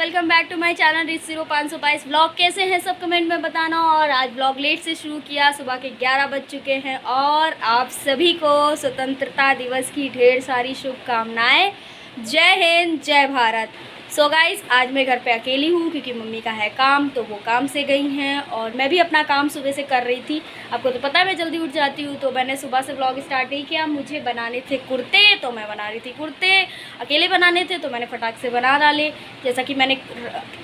Welcome back to my channel rich 0522 vlog. कैसे हैं सब कमेंट में बताना। और आज व्लॉग लेट से शुरू किया, सुबह के 11 बज चुके हैं और आप सभी को स्वतंत्रता दिवस की ढेर सारी शुभकामनाएं। जय हिंद, जय भारत। सो गाइस, आज मैं घर पे अकेली हूँ क्योंकि मम्मी का है काम, तो वो काम से गई हैं और मैं भी अपना काम सुबह से कर रही थी। आपको तो पता है मैं जल्दी उठ जाती हूँ, तो मैंने सुबह से व्लॉग स्टार्ट नहीं किया। मुझे बनाने थे कुर्ते, तो मैं बना रही थी कुर्ते। अकेले बनाने थे तो मैंने फटाक से बना डाले। जैसा कि मैंने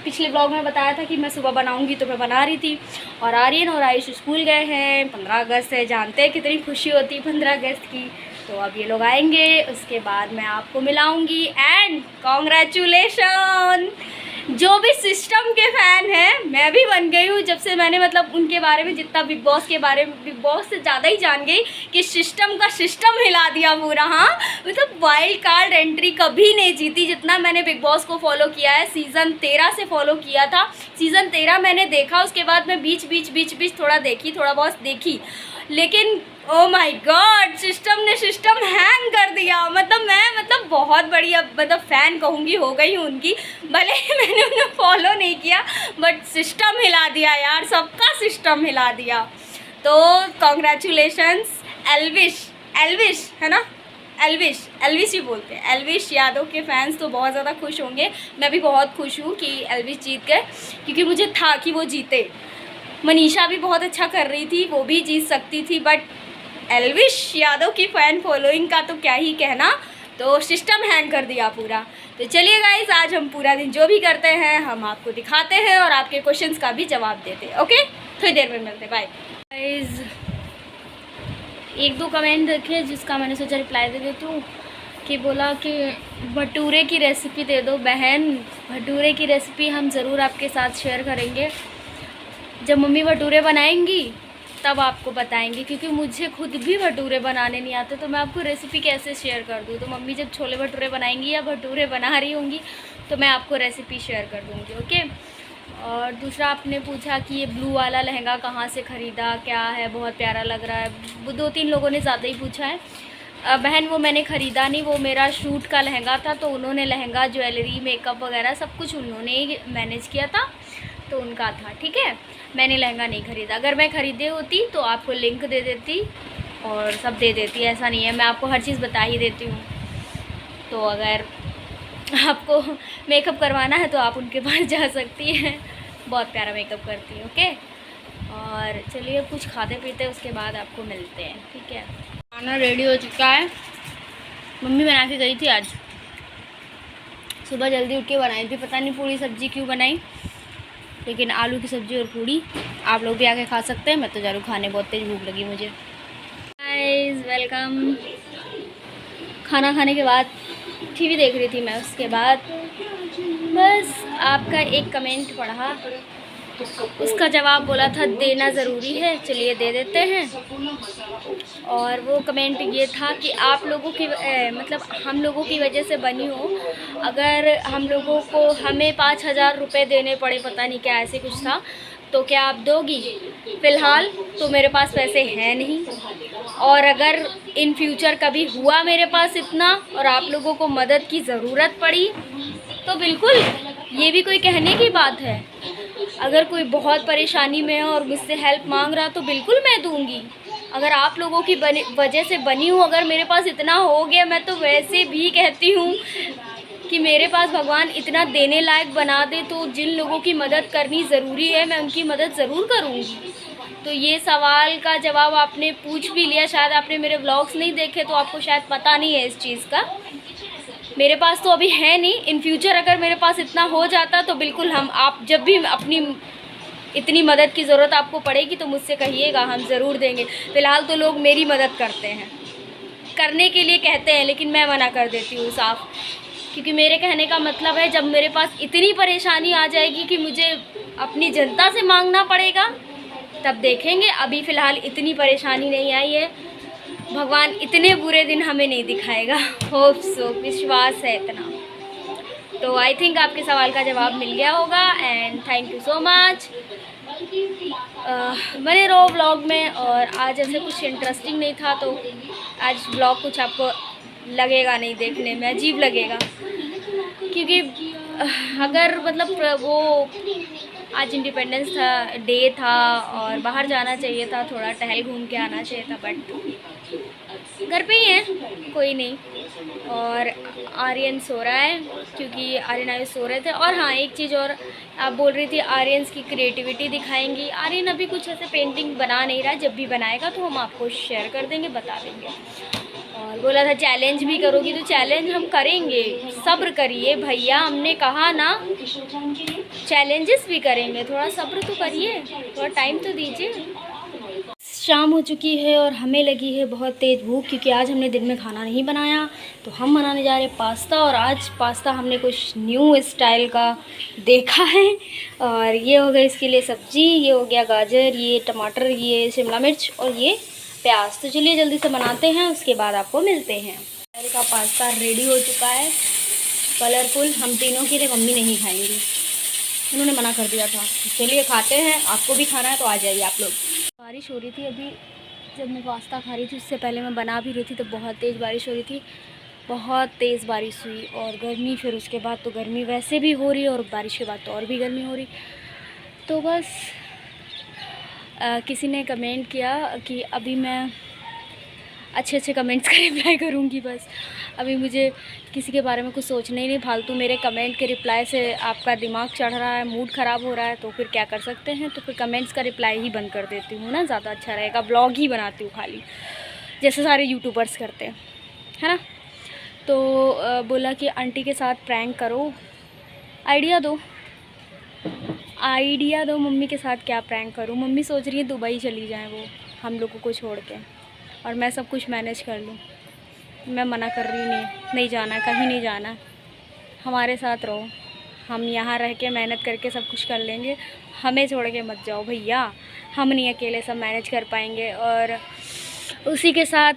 पिछले व्लॉग में बताया था कि मैं सुबह बनाऊँगी, तो मैं बना रही थी। और आर्यन और आयुष स्कूल गए हैं। 15 अगस्त है, जानते हैं कितनी खुशी होती है 15 अगस्त की। तो अब ये लोग आएंगे, उसके बाद मैं आपको मिलाऊंगी। And congratulation. जो भी सिस्टम के फ़ैन हैं, मैं भी बन गई हूँ जब से मैंने मतलब उनके बारे में जितना बिग बॉस के बारे में, बिग बॉस से ज़्यादा ही जान गई कि सिस्टम का सिस्टम हिला दिया पूरा। हाँ, मतलब वाइल्ड कार्ड एंट्री कभी नहीं जीती जितना मैंने बिग बॉस को फॉलो किया है। सीज़न 13 से फॉलो किया था। सीज़न 13 मैंने देखा, उसके बाद मैं बीच थोड़ा देखी, थोड़ा बहुत देखी, लेकिन ओ माय गॉड, सिस्टम ने सिस्टम हैंग कर दिया। मतलब बहुत बड़ी अब मतलब फ़ैन कहूँगी हो गई हूँ उनकी। भले ही मैंने उन्हें फॉलो नहीं किया, बट सिस्टम हिला दिया यार, सबका सिस्टम हिला दिया। तो कॉन्ग्रेचुलेशंस एल्विश है ना, एल्विश ही बोलते हैं। एल्विश यादव के फैंस तो बहुत ज़्यादा खुश होंगे। मैं भी बहुत खुश हूँ कि एल्विश जीत गए, क्योंकि मुझे था कि वो जीते। मनीषा भी बहुत अच्छा कर रही थी, वो भी जीत सकती थी, बट एल्विश यादव की फ़ैन फॉलोइंग का तो क्या ही कहना। तो सिस्टम हैंग कर दिया पूरा। तो चलिए गाइस, आज हम पूरा दिन जो भी करते हैं हम आपको दिखाते हैं और आपके क्वेश्चंस का भी जवाब देते हैं। ओके, थोड़ी देर में मिलते हैं, बाय गाइस। एक दो कमेंट देखे जिसका मैंने सोचा रिप्लाई दे देती हूँ, कि बोला कि भटूरे की रेसिपी दे दो। बहन, भटूरे की रेसिपी हम ज़रूर आपके साथ शेयर करेंगे। जब मम्मी भटूरे बनाएंगी तब आपको बताएंगे, क्योंकि मुझे खुद भी भटूरे बनाने नहीं आते, तो मैं आपको रेसिपी कैसे शेयर कर दूँ। तो मम्मी जब छोले भटूरे बनाएंगी या भटूरे बना रही होंगी तो मैं आपको रेसिपी शेयर कर दूँगी। ओके। और दूसरा आपने पूछा कि ये ब्लू वाला लहंगा कहाँ से ख़रीदा, क्या है, बहुत प्यारा लग रहा है। वो 2-3 लोगों ने ज़्यादा ही पूछा है। बहन, वो मैंने ख़रीदा नहीं, वो मेरा शूट का लहंगा था, तो उन्होंने लहंगा, ज्वेलरी, मेकअप वगैरह सब कुछ उन्होंने ही मैनेज किया था, तो उनका था। ठीक है, मैंने लहंगा नहीं ख़रीदा। अगर मैं ख़रीदे होती तो आपको लिंक दे देती और सब दे देती। ऐसा नहीं है, मैं आपको हर चीज़ बता ही देती हूँ। तो अगर आपको मेकअप करवाना है तो आप उनके पास जा सकती हैं, बहुत प्यारा मेकअप करती है। ओके। और चलिए कुछ खाते पीते उसके बाद आपको मिलते हैं। ठीक है, खाना रेडी हो चुका है। मम्मी बना के गई थी आज, सुबह जल्दी उठ के बनाई थी। पता नहीं पूरी सब्ज़ी क्यों बनाई, लेकिन आलू की सब्ज़ी और पूड़ी। आप लोग भी आके खा सकते हैं। मैं तो ज़रूर खाने, बहुत तेज़ भूख लगी मुझे। Guys welcome. खाना खाने के बाद टीवी देख रही थी मैं, उसके बाद बस आपका एक कमेंट पढ़ा, उसका जवाब बोला था देना ज़रूरी है, चलिए दे देते हैं। और वो कमेंट ये था कि आप लोगों की मतलब हम लोगों की वजह से बनी हो, अगर हम लोगों को हमें 5,000 रुपये देने पड़े, पता नहीं क्या ऐसे कुछ था, तो क्या आप दोगी? फ़िलहाल तो मेरे पास पैसे हैं नहीं, और अगर इन फ्यूचर कभी हुआ मेरे पास इतना और आप लोगों को मदद की ज़रूरत पड़ी तो बिल्कुल, ये भी कोई कहने की बात है। अगर कोई बहुत परेशानी में है और मुझसे हेल्प मांग रहा तो बिल्कुल मैं दूंगी। अगर आप लोगों की वजह से बनी हूँ, अगर मेरे पास इतना हो गया, मैं तो वैसे भी कहती हूँ कि मेरे पास भगवान इतना देने लायक बना दे, तो जिन लोगों की मदद करनी ज़रूरी है मैं उनकी मदद ज़रूर करूँगी। तो ये सवाल का जवाब आपने पूछ भी लिया। शायद आपने मेरे व्लॉग्स नहीं देखे तो आपको शायद पता नहीं है इस चीज़ का। मेरे पास तो अभी है नहीं, इन फ्यूचर अगर मेरे पास इतना हो जाता तो बिल्कुल हम, आप जब भी अपनी इतनी मदद की ज़रूरत आपको पड़ेगी तो मुझसे कहिएगा, हम ज़रूर देंगे। फ़िलहाल तो लोग मेरी मदद करते हैं, करने के लिए कहते हैं, लेकिन मैं मना कर देती हूँ साफ, क्योंकि मेरे कहने का मतलब है जब मेरे पास इतनी परेशानी आ जाएगी कि मुझे अपनी जनता से मांगना पड़ेगा तब देखेंगे। अभी फ़िलहाल इतनी परेशानी नहीं आई है, भगवान इतने बुरे दिन हमें नहीं दिखाएगा। होप सो, विश्वास है इतना। तो आई थिंक आपके सवाल का जवाब मिल गया होगा। And thank you so much. बने रहो व्लॉग में। और आज ऐसे कुछ इंटरेस्टिंग नहीं था, तो आज व्लॉग कुछ आपको लगेगा नहीं देखने में, अजीब लगेगा, क्योंकि अगर मतलब वो आज इंडिपेंडेंस डे था और बाहर जाना चाहिए था, थोड़ा टहल घूम के आना चाहिए था, बट घर पे ही है, कोई नहीं। और आर्यन सो रहा है क्योंकि आर्यन आयुष सो रहे थे। और हाँ, एक चीज़ और, आप बोल रही थी आर्यंस की क्रिएटिविटी दिखाएंगी। आर्यन अभी कुछ ऐसे पेंटिंग बना नहीं रहा, जब भी बनाएगा तो हम आपको शेयर कर देंगे, बता देंगे। और बोला था चैलेंज भी करोगी, तो चैलेंज हम करेंगे, सब्र करिए भैया, हमने कहा ना चैलेंजेस भी करेंगे, थोड़ा सब्र तो करिए, थोड़ा टाइम तो दीजिए। शाम हो चुकी है और हमें लगी है बहुत तेज़ भूख, क्योंकि आज हमने दिन में खाना नहीं बनाया, तो हम बनाने जा रहे हैं पास्ता। और आज पास्ता हमने कुछ न्यू स्टाइल का देखा है। और ये हो गया इसके लिए सब्जी, ये हो गया गाजर, ये टमाटर, ये शिमला मिर्च और ये प्याज। तो चलिए जल्दी से बनाते हैं, उसके बाद आपको मिलते हैं। मेरे का पास्ता रेडी हो चुका है, कलरफुल। हम तीनों के लिए, मम्मी नहीं खाएंगी, उन्होंने मना कर दिया था। चलिए खाते हैं, आपको भी खाना है तो आ जाइए आप लोग। बारिश हो रही थी अभी जब मैं पास्ता खा रही थी, उससे पहले मैं बना भी रही थी तो बहुत तेज़ बारिश हो रही थी, बहुत तेज़ बारिश हुई। और गर्मी, फिर उसके बाद तो गर्मी वैसे भी हो रही है और बारिश के बाद तो और भी गर्मी हो रही। तो बस किसी ने कमेंट किया कि अभी मैं अच्छे अच्छे कमेंट्स का रिप्लाई करूँगी। बस अभी मुझे किसी के बारे में कुछ सोचना ही नहीं, फालतू मेरे कमेंट के रिप्लाई से आपका दिमाग चढ़ रहा है, मूड ख़राब हो रहा है, तो फिर क्या कर सकते हैं। तो फिर कमेंट्स का रिप्लाई ही बंद कर देती हूँ ना, ज़्यादा अच्छा रहेगा। ब्लॉग ही बनाती हूँ खाली, जैसे सारे यूट्यूबर्स करते हैं, है ना। तो बोला कि आंटी के साथ प्रैंक करो, आइडिया दो, आइडिया दो मम्मी के साथ क्या प्रैंक करूँ। मम्मी सोच रही है दुबई चली जाएँ वो, हम लोगों को छोड़ के, और मैं सब कुछ मैनेज कर लूँ। मैं मना कर रही हूँ, नहीं जाना, कहीं नहीं जाना, हमारे साथ रहो, हम यहाँ रह के मेहनत करके सब कुछ कर लेंगे, हमें छोड़ के मत जाओ भैया, हम नहीं अकेले सब मैनेज कर पाएंगे। और उसी के साथ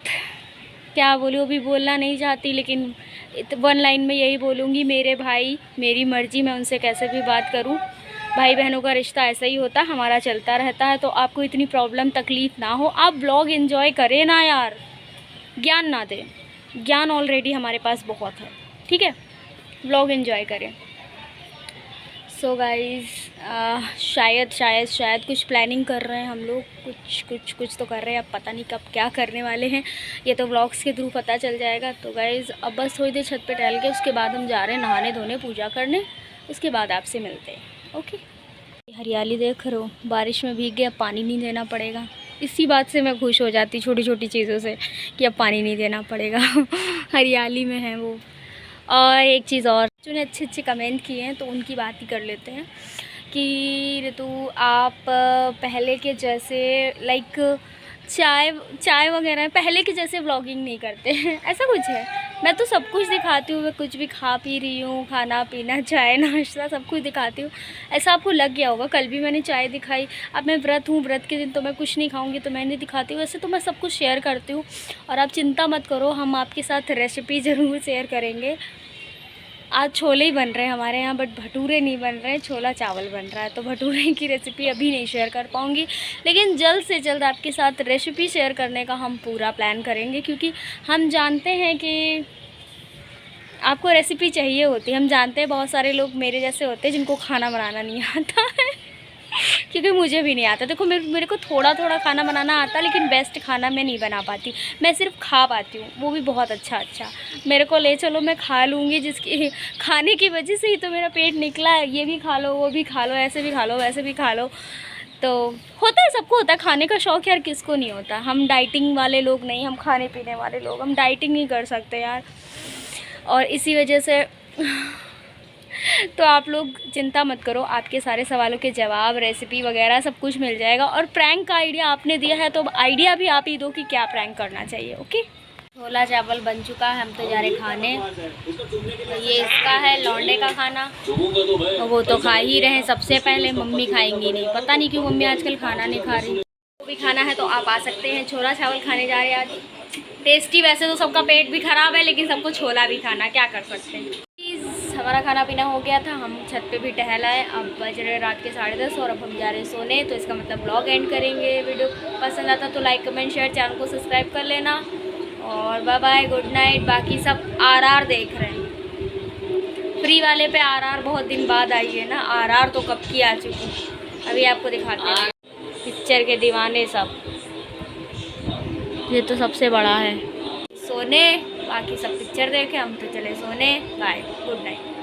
क्या बोलूँ, अभी बोलना नहीं चाहती, लेकिन वन लाइन में यही बोलूँगी, मेरे भाई मेरी मर्ज़ी, मैं उनसे कैसे भी बात करूँ। भाई बहनों का रिश्ता ऐसा ही होता है, हमारा चलता रहता है। तो आपको इतनी प्रॉब्लम तकलीफ़ ना हो, आप ब्लॉग एंजॉय करें ना यार, ज्ञान ना दें, ज्ञान ऑलरेडी हमारे पास बहुत है, ठीक है। व्लॉग एंजॉय करें। सो गाइज़, शायद कुछ प्लानिंग कर रहे हैं हम लोग, कुछ तो कर रहे हैं, अब पता नहीं कब क्या करने वाले हैं, ये तो व्लॉग्स के थ्रू पता चल जाएगा। तो गाइज़ अब बस थोड़ी देर छत पे टहल के उसके बाद हम जा रहे हैं नहाने धोने, पूजा करने, उसके बाद आपसे मिलते हैं। ओके, हरियाली देख रहे हो, बारिश में भीग गए, अब पानी नहीं देना पड़ेगा। इसी बात से मैं खुश हो जाती, छोटी छोटी चीज़ों से, कि अब पानी नहीं देना पड़ेगा। हरियाली में है वो। और एक चीज़ और, जिन्होंने अच्छे अच्छे कमेंट किए हैं तो उनकी बात ही कर लेते हैं कि ऋतु आप पहले के जैसे लाइक चाय वगैरह पहले के जैसे व्लॉगिंग नहीं करते हैं, ऐसा कुछ है। मैं तो सब कुछ दिखाती हूँ, मैं कुछ भी खा पी रही हूँ, खाना पीना चाय नाश्ता सब कुछ दिखाती हूँ। ऐसा आपको लग गया होगा, कल भी मैंने चाय दिखाई। अब मैं व्रत हूँ, व्रत के दिन तो मैं कुछ नहीं खाऊंगी तो मैं नहीं दिखाती हूँ, वैसे तो मैं सब कुछ शेयर करती हूँ। और आप चिंता मत करो, हम आपके साथ रेसिपी ज़रूर शेयर करेंगे। आज छोले ही बन रहे हैं हमारे यहाँ, बट भटूरे नहीं बन रहे हैं, छोला चावल बन रहा है। तो भटूरे की रेसिपी अभी नहीं शेयर कर पाऊँगी, लेकिन जल्द से जल्द आपके साथ रेसिपी शेयर करने का हम पूरा प्लान करेंगे, क्योंकि हम जानते हैं कि आपको रेसिपी चाहिए होती है। हम जानते हैं बहुत सारे लोग मेरे जैसे होते हैं जिनको खाना बनाना नहीं आता है। क्योंकि मुझे भी नहीं आता। देखो मेरे को थोड़ा थोड़ा खाना बनाना आता, लेकिन बेस्ट खाना मैं नहीं बना पाती, मैं सिर्फ खा पाती हूँ, वो भी बहुत अच्छा। मेरे को ले चलो, मैं खा लूँगी, जिसकी खाने की वजह से ही तो मेरा पेट निकला है। ये भी खा लो, वो भी खा लो, ऐसे भी खा लो, वैसे भी खा लो। तो होता है, सबको होता है खाने का शौक़ यार, किसको नहीं होता। हम डाइटिंग वाले लोग नहीं, हम खाने पीने वाले लोग, हम डाइटिंग नहीं कर सकते यार। और इसी वजह से तो आप लोग चिंता मत करो, आपके सारे सवालों के जवाब, रेसिपी वगैरह सब कुछ मिल जाएगा। और प्रैंक का आइडिया आपने दिया है तो आइडिया भी आप ही दो कि क्या प्रैंक करना चाहिए। ओके, छोला चावल बन चुका है, हम तो जा रहे खाने। तो ये इसका है लौंडे का खाना, तो वो तो खा ही रहे हैं सबसे पहले, मम्मी खाएंगी नहीं, पता नहीं क्यों मम्मी आजकल खाना नहीं खा रही। वो भी खाना है तो आप आ सकते हैं। छोला चावल खाने जा रहे हैं आज, टेस्टी। वैसे तो सबका पेट भी ख़राब है, लेकिन सबको छोला भी खाना, क्या कर सकते हैं। हमारा खाना पीना हो गया था, हम छत पे भी टहल आए। अब बज रहे रात के 10:30 और अब हम जा रहे हैं सोने। तो इसका मतलब ब्लॉग एंड करेंगे। वीडियो पसंद आता तो लाइक कमेंट शेयर, चैनल को सब्सक्राइब कर लेना। और बाय बाय, गुड नाइट। बाकी सब RR देख रहे हैं। फ्री वाले पे RR बहुत दिन बाद आई है ना, RR तो कब की आ चुकी। अभी आपको दिखाते हैं पिक्चर के दीवाने सब। ये तो सबसे बड़ा है। सोने, बाकी सब पिक्चर देखे, हम तो चले सोने। Bye, good night.